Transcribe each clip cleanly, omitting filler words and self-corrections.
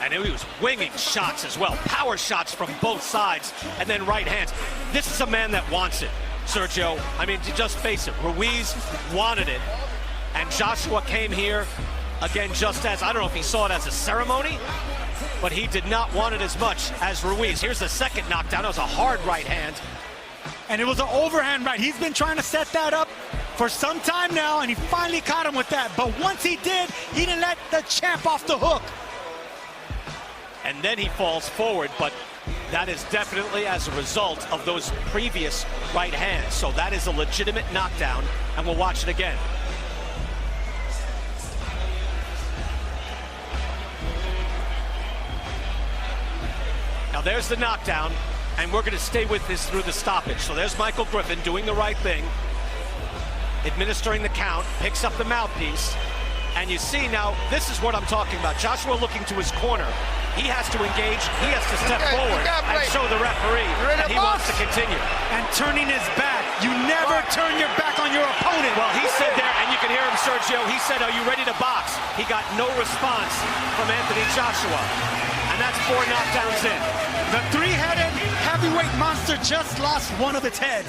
And he was winging shots as well, power shots from both sides, and then right hands. This is a man that wants it, Sergio. I mean, just face it, Ruiz wanted it, and Joshua came here, again, just as, I don't know if he saw it as a ceremony, but he did not want it as much as Ruiz. Here's the second knockdown. It was a hard right hand. And it was an overhand right. He's been trying to set that up for some time now, and he finally caught him with that. But once he did, he didn't let the champ off the hook. And then he falls forward, but that is definitely as a result of those previous right hands. So that is a legitimate knockdown, and we'll watch it again. Now there's the knockdown, and we're going to stay with this through the stoppage. So there's Michael Griffin doing the right thing, administering the count, picks up the mouthpiece, and you see now, this is what I'm talking about. Joshua looking to his corner. He has to engage, he has to step forward and show the referee that he wants to continue. And turning his back. You never turn your back on your opponent. Well, he said there, and you can hear him, Sergio, he said, "Are you ready to box?" He got no response from Anthony Joshua. And that's 4 knockdowns in. The three-headed heavyweight monster just lost one of its head.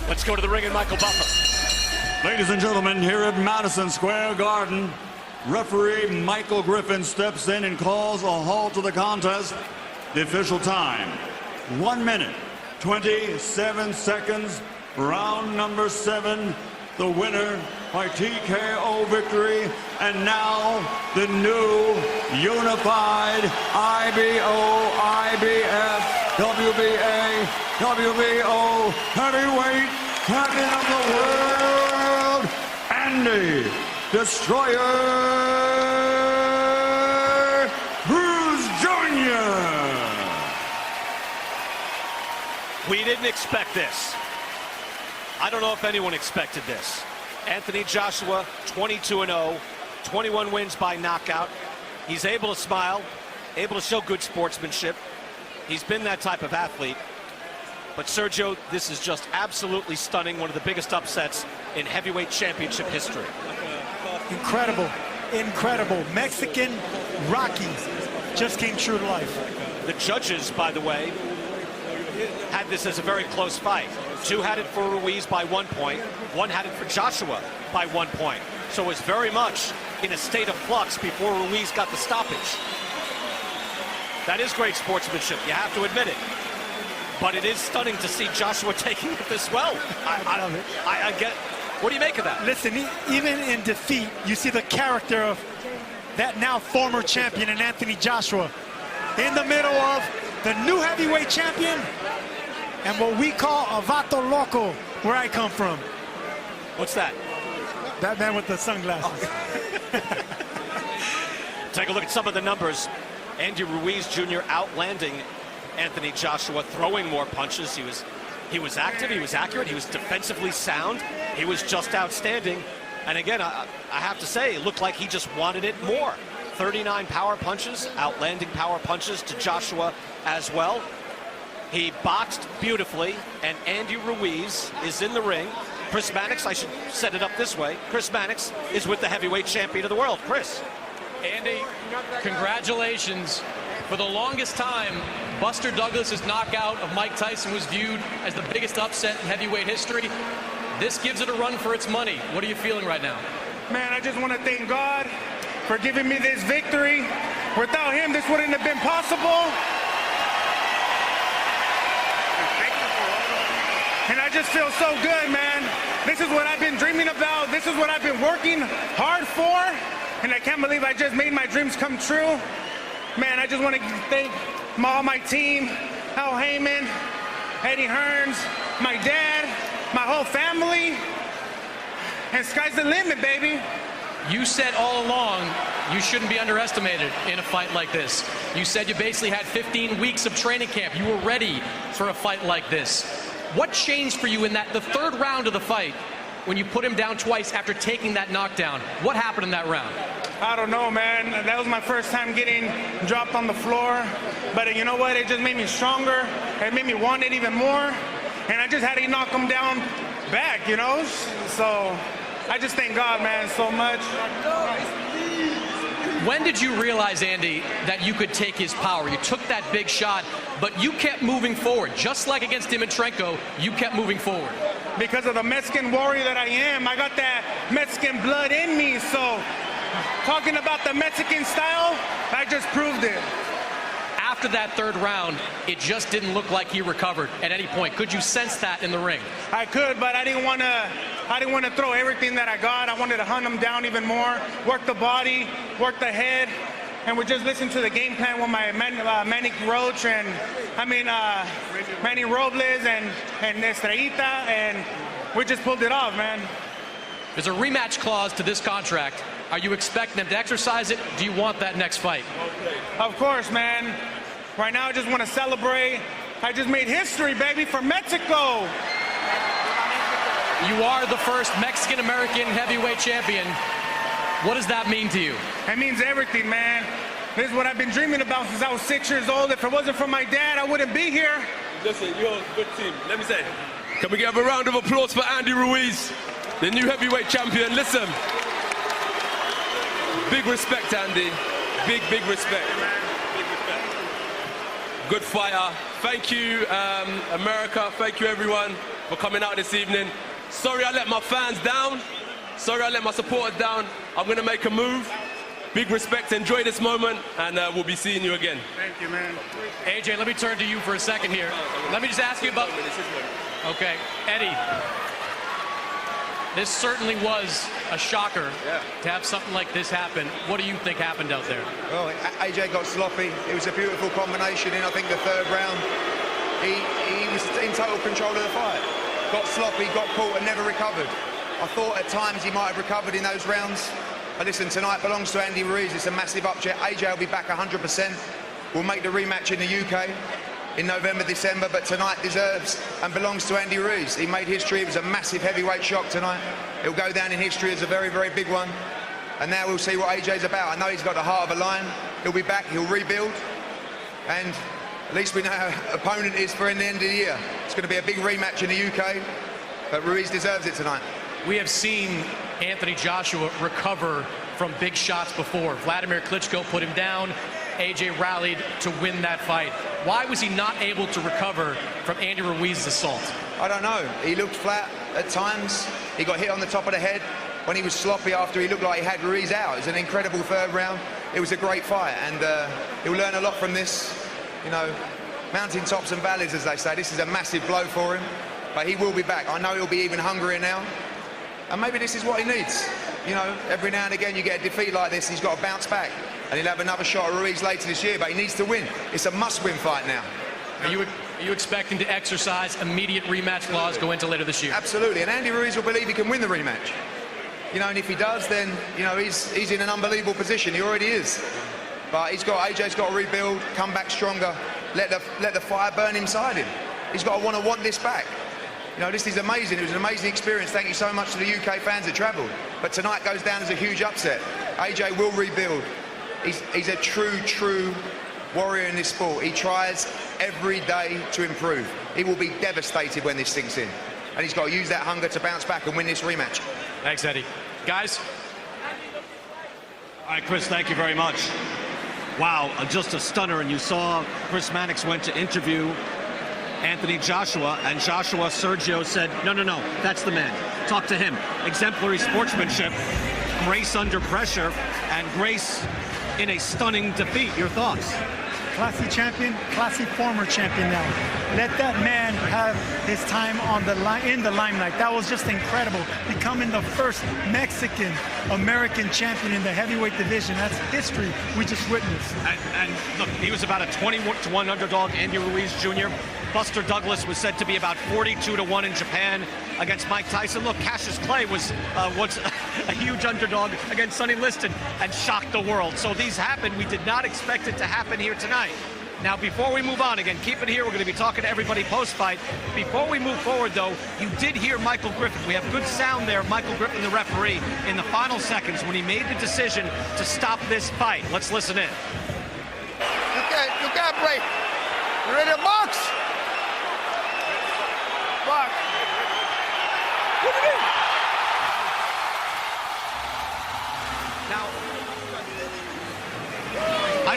Let's go to the ring and Michael Buffer. Ladies and gentlemen, here at Madison Square Garden, referee Michael Griffin steps in and calls a halt to the contest. The official time, 1 minute, 27 seconds, round number 7. The winner by TKO victory, and now the new unified IBO, IBF, WBA, WBO heavyweight champion of the world, Andy Destroyer Ruiz Jr. We didn't expect this. I don't know if anyone expected this. Anthony Joshua, 22-0, 21 wins by knockout. He's able to smile, able to show good sportsmanship. He's been that type of athlete. But Sergio, this is just absolutely stunning. One of the biggest upsets in heavyweight championship history. Incredible, incredible. Mexican Rocky just came true to life. The judges, by the way, had this as a very close fight. 2 had it for Ruiz by 1 point. 1 had it for Joshua by 1 point. So it was very much in a state of flux before Ruiz got the stoppage. That is great sportsmanship, you have to admit it. But it is stunning to see Joshua taking it this well. I get, what do you make of that? Listen, even in defeat, you see the character of that now former champion in Anthony Joshua. In the middle of the new heavyweight champion and what we call a vato loco, where I come from. What's that? That man with the sunglasses. Take a look at some of the numbers. Andy Ruiz Jr. outlanding Anthony Joshua, throwing more punches. He was active, he was accurate, he was defensively sound, he was just outstanding. And again, I have to say, it looked like he just wanted it more. 39 power punches, outlanding power punches to Joshua as well. He boxed beautifully, and Andy Ruiz is in the ring. Chris Mannix, I should set it up this way. Chris Mannix is with the heavyweight champion of the world. Chris. Andy, congratulations. For the longest time, Buster Douglas's knockout of Mike Tyson was viewed as the biggest upset in heavyweight history. This gives it a run for its money. What are you feeling right now? Man, I just want to thank God for giving me this victory. Without him, this wouldn't have been possible. And I just feel so good, man. This is what I've been dreaming about. This is what I've been working hard for. And I can't believe I just made my dreams come true. Man, I just want to thank all my team, Al Heyman, Eddie Hearns, my dad, my whole family. And sky's the limit, baby. You said all along you shouldn't be underestimated in a fight like this. You said you basically had 15 weeks of training camp. You were ready for a fight like this. What changed for you in the third round of the fight when you put him down twice after taking that knockdown? What happened in that round? I don't know, man. That was my first time getting dropped on the floor. But you know what? It just made me stronger. It made me want it even more. And I just had to knock him down back, you know? So I just thank God, man, so much. When did you realize, Andy, that you could take his power? You took that big shot, but you kept moving forward. Just like against Dimitrenko, you kept moving forward. Because of the Mexican warrior that I am, I got that Mexican blood in me. So talking about the Mexican style, I just proved it. After that third round, it just didn't look like he recovered at any point. Could you sense that in the ring? I could, but I didn't want to throw everything that I got. I wanted to hunt him down even more, work the body, work the head, and we just listened to the game plan with my Manny Roach and Manny Robles and Estrellita, and we just pulled it off, man. There's a rematch clause to this contract. Are you expecting them to exercise it? Do you want that next fight? Of course, man. Right now, I just want to celebrate. I just made history, baby, for Mexico. You are the first Mexican-American heavyweight champion. What does that mean to you? It means everything, man. This is what I've been dreaming about since I was 6 years old. If it wasn't for my dad, I wouldn't be here. Listen, you're a good team. Let me say, can we give a round of applause for Andy Ruiz, the new heavyweight champion? Listen, big respect, Andy. Big respect. Big respect. Good fighter. Thank you, America. Thank you, everyone, for coming out this evening. Sorry I let my fans down. Sorry I let my supporters down. I'm going to make a move. Big respect. Enjoy this moment, and we'll be seeing you again. Thank you, man. AJ, let me turn to you for a second here. Let me just ask you about... Okay, Eddie. This certainly was a shocker to have something like this happen. What do you think happened out there? Well, AJ got sloppy. It was a beautiful combination in, I think, the third round. He was in total control of the fight. Got sloppy, got caught, and never recovered. I thought at times he might have recovered in those rounds. But listen, tonight belongs to Andy Ruiz. It's a massive upset. AJ will be back 100%. We'll make the rematch in the UK in November, December, but tonight deserves and belongs to Andy Ruiz. He made history. It was a massive heavyweight shock tonight. It'll go down in history as a very, very big one. And now we'll see what AJ's about. I know he's got the heart of a lion. He'll be back, he'll rebuild. And at least we know how opponent is for the end of the year. It's going to be a big rematch in the UK, but Ruiz deserves it tonight. We have seen Anthony Joshua recover from big shots before. Vladimir Klitschko put him down. AJ rallied to win that fight. Why was he not able to recover from Andy Ruiz's assault? I don't know. He looked flat at times. He got hit on the top of the head when he was sloppy after he looked like he had Ruiz out. It was an incredible third round. It was a great fight, and he'll learn a lot from this. You know, mountain tops and valleys, as they say. This is a massive blow for him, but he will be back. I know he'll be even hungrier now, and maybe this is what he needs. You know, every now and again you get a defeat like this, he's got to bounce back, and he'll have another shot at Ruiz later this year, but he needs to win. It's a must-win fight now. Are you expecting to exercise immediate rematch clause go into later this year? Absolutely, and Andy Ruiz will believe he can win the rematch. You know, and if he does, then, you know, he's in an unbelievable position. He already is. But AJ's got to rebuild, come back stronger, let the fire burn inside him. He's got to want this back. You know, this is amazing. It was an amazing experience. Thank you so much to the UK fans that travelled. But tonight goes down as a huge upset. AJ will rebuild. He's a true warrior in this sport. He tries every day to improve. He will be devastated when this sinks in. And he's got to use that hunger to bounce back and win this rematch. Thanks, Eddie. Guys? All right, Chris, thank you very much. Wow, just a stunner. And you saw Chris Mannix went to interview Anthony Joshua, and Joshua, Sergio said, no, that's the man. Talk to him. Exemplary sportsmanship, grace under pressure, and grace in a stunning defeat. Your thoughts? Classy champion, classy former champion now. Let that man have his time on in the limelight. That was just incredible. Becoming the first Mexican-American champion in the heavyweight division. That's history we just witnessed. And look, he was about a 20-1 underdog, Andy Ruiz Jr. Buster Douglas was said to be about 42-1 in Japan against Mike Tyson. Look, Cassius Clay was once a huge underdog against Sonny Liston and shocked the world. So these happened. We did not expect it to happen here tonight. Now, before we move on, again, keep it here. We're going to be talking to everybody post-fight. Before we move forward, though, you did hear Michael Griffin. We have good sound there of Michael Griffin, the referee, in the final seconds when he made the decision to stop this fight. Let's listen in. You can't break. You ready to box? Box.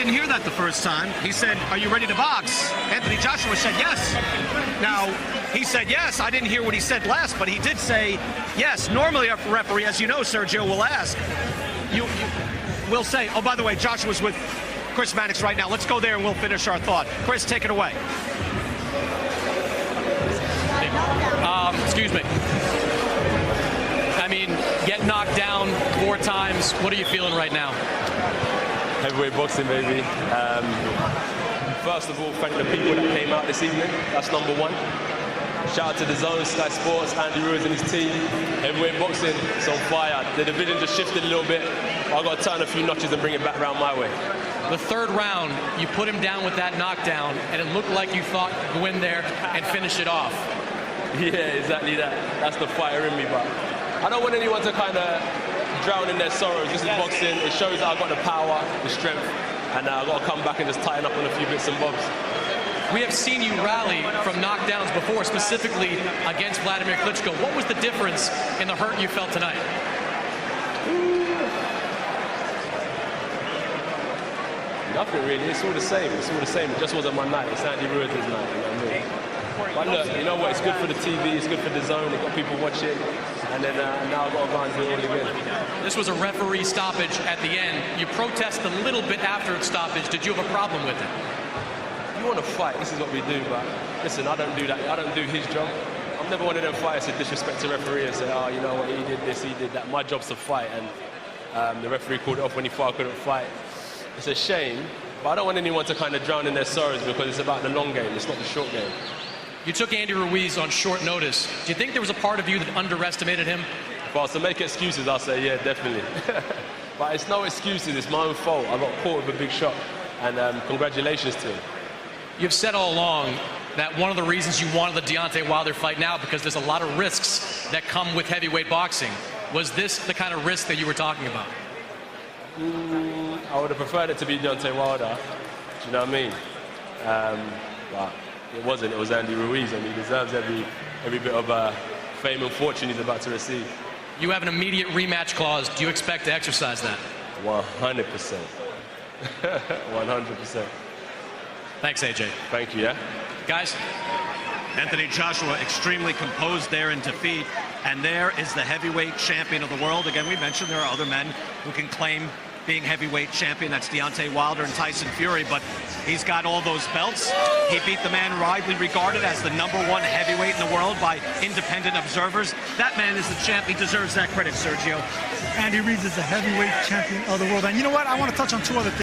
didn't hear that the first time. He said, "Are you ready to box?" Anthony Joshua said yes. Now, he said yes. I didn't hear what he said last, but he did say yes. Normally, a referee, as you know, Sergio, will ask. You will say, oh, by the way, Joshua's with Chris Mannix right now. Let's go there and we'll finish our thought. Chris, take it away. Excuse me. I mean, get knocked down 4 times. What are you feeling right now? Heavyweight boxing, baby. First of all, thank the people that came out this evening. That's number one. Shout out to the Zone, Sky Sports, Andy Ruiz and his team. Heavyweight boxing, it's on fire. The division just shifted a little bit. I've got to turn a few notches and bring it back around my way. The third round, you put him down with that knockdown, and it looked like you thought you could go in there and finish it off. Yeah, exactly that. That's the fire in me, but I don't want anyone to kind of drown in their sorrows. This is boxing. It shows that I've got the power, the strength, and I've got to come back and just tighten up on a few bits and bobs. We have seen you rally from knockdowns before, specifically against Vladimir Klitschko. What was the difference in the hurt you felt tonight? Nothing really. It's all the same. It's all the same. It just wasn't my night. It's Andy Ruiz's night. You know what I mean? But look, you know what? It's good for the TV. It's good for the Zone. It's got people watching. And then now I've got to go and do it all again. This was a referee stoppage at the end. You protested a little bit after its stoppage. Did you have a problem with it? You want to fight, this is what we do, but listen, I don't do that. I don't do his job. I'm never one of them fighters to disrespect a referee and say, oh, you know what, he did this, he did that. My job's to fight, and the referee called it off when he thought I couldn't fight. It's a shame, but I don't want anyone to kind of drown in their sorrows because it's about the long game, it's not the short game. You took Andy Ruiz on short notice. Do you think there was a part of you that underestimated him? If I was to make excuses, I'll say, yeah, definitely. But it's no excuses, it's my own fault. I got caught with a big shot, and congratulations to him. You've said all along that one of the reasons you wanted the Deontay Wilder fight now because there's a lot of risks that come with heavyweight boxing. Was this the kind of risk that you were talking about? I would have preferred it to be Deontay Wilder. Do you know what I mean? But it wasn't. It was Andy Ruiz, and he deserves every bit of fame and fortune he's about to receive. You have an immediate rematch clause. Do you expect to exercise that? 100%. 100%. Thanks, AJ. Thank you, yeah? Guys? Anthony Joshua extremely composed there in defeat, and there is the heavyweight champion of the world. Again, we mentioned there are other men who can claim being heavyweight champion. That's Deontay Wilder and Tyson Fury, but he's got all those belts. He beat the man widely regarded as the #1 heavyweight in the world by independent observers. That man is the champ. He deserves that credit, Sergio. Andy Ruiz is the heavyweight champion of the world. And you know what? I want to touch on 2 other things.